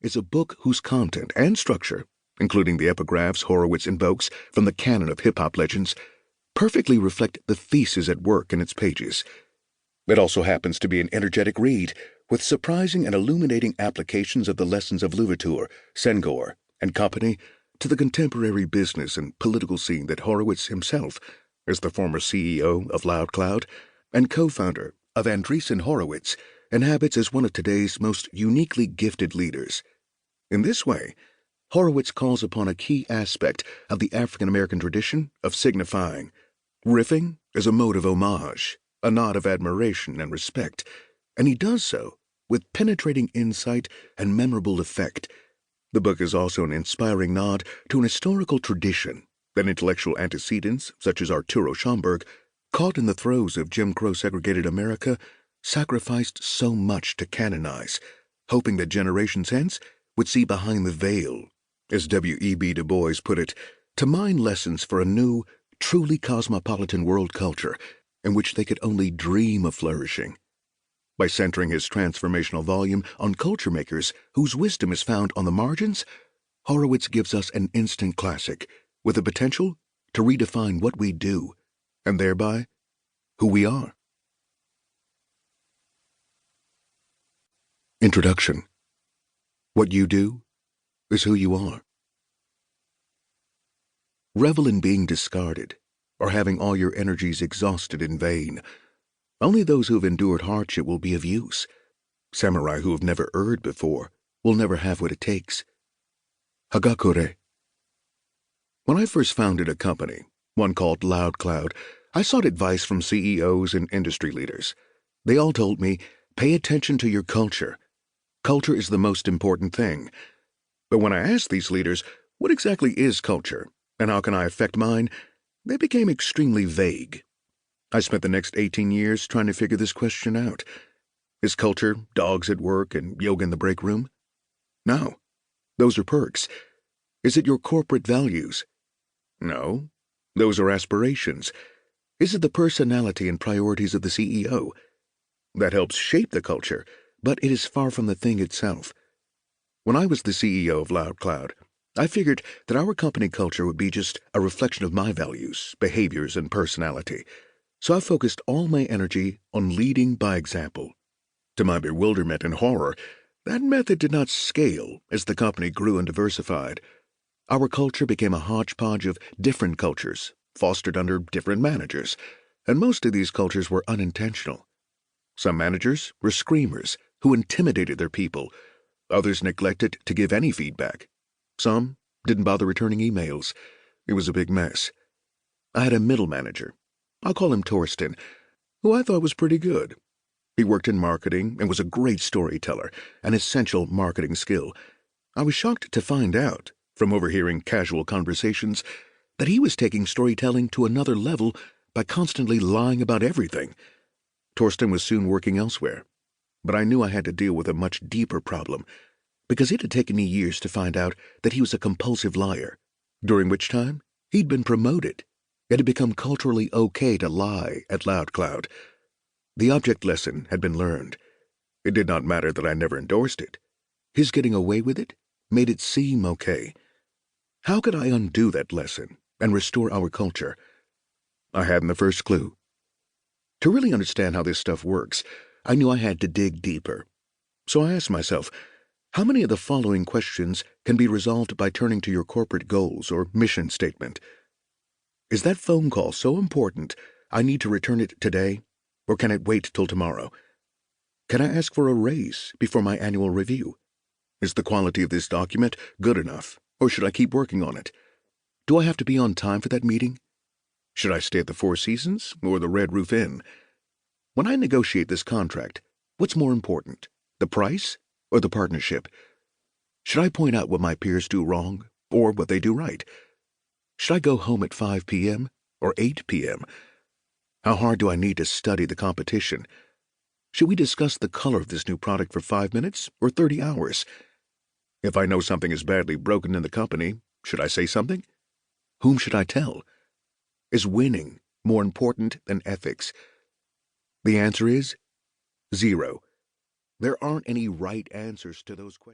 is a book whose content and structure, including the epigraphs Horowitz invokes from the canon of hip-hop legends, perfectly reflect the thesis at work in its pages. It also happens to be an energetic read, with surprising and illuminating applications of the lessons of Louverture, Senghor, and company to the contemporary business and political scene that Horowitz himself, as the former CEO of LoudCloud and co-founder of Andreessen Horowitz, inhabits as one of today's most uniquely gifted leaders. In this way, Horowitz calls upon a key aspect of the African-American tradition of signifying, riffing as a mode of homage, a nod of admiration and respect, and he does so with penetrating insight and memorable effect. The book is also an inspiring nod to an historical tradition that intellectual antecedents such as Arturo Schomburg, caught in the throes of Jim Crow-segregated America, sacrificed so much to canonize, hoping that generations hence would see behind the veil, as W.E.B. Du Bois put it, to mine lessons for a new, truly cosmopolitan world culture in which they could only dream of flourishing. By centering his transformational volume on culture makers whose wisdom is found on the margins, Horowitz gives us an instant classic with the potential to redefine what we do, and thereby who we are. Introduction. What you do is who you are. Revel in being discarded or having all your energies exhausted in vain. Only those who have endured hardship will be of use. Samurai who have never erred before will never have what it takes. Hagakure. When I first founded a company, one called LoudCloud, I sought advice from CEOs and industry leaders. They all told me, pay attention to your culture. Culture is the most important thing. But when I asked these leaders, what exactly is culture, and how can I affect mine, they became extremely vague. I spent the next 18 years trying to figure this question out. Is culture dogs at work and yoga in the break room? No. Those are perks. Is it your corporate values? No. Those are aspirations. Is it the personality and priorities of the CEO? That helps shape the culture, but it is far from the thing itself. When I was the CEO of LoudCloud, I figured that our company culture would be just a reflection of my values, behaviors, and personality. So I focused all my energy on leading by example. To my bewilderment and horror, that method did not scale as the company grew and diversified. Our culture became a hodgepodge of different cultures, fostered under different managers, and most of these cultures were unintentional. Some managers were screamers who intimidated their people. Others neglected to give any feedback. Some didn't bother returning emails. It was a big mess. I had a middle manager. I'll call him Torsten, who I thought was pretty good. He worked in marketing and was a great storyteller, an essential marketing skill. I was shocked to find out, from overhearing casual conversations, that he was taking storytelling to another level by constantly lying about everything. Torsten was soon working elsewhere, but I knew I had to deal with a much deeper problem, because it had taken me years to find out that he was a compulsive liar, during which time he'd been promoted. It had become culturally okay to lie at LoudCloud. The object lesson had been learned. It did not matter that I never endorsed it. His getting away with it made it seem okay. How could I undo that lesson and restore our culture? I hadn't the first clue. To really understand how this stuff works, I knew I had to dig deeper. So I asked myself, how many of the following questions can be resolved by turning to your corporate goals or mission statement? Is that phone call so important I need to return it today, or can it wait till tomorrow? Can I ask for a raise before my annual review? Is the quality of this document good enough, or should I keep working on it? Do I have to be on time for that meeting? Should I stay at the Four Seasons or the Red Roof Inn? When I negotiate this contract, what's more important, the price or the partnership? Should I point out what my peers do wrong or what they do right? Should I go home at 5 p.m. or 8 p.m.? How hard do I need to study the competition? Should we discuss the color of this new product for 5 minutes or 30 hours? If I know something is badly broken in the company, should I say something? Whom should I tell? Is winning more important than ethics? The answer is 0. There aren't any right answers to those questions.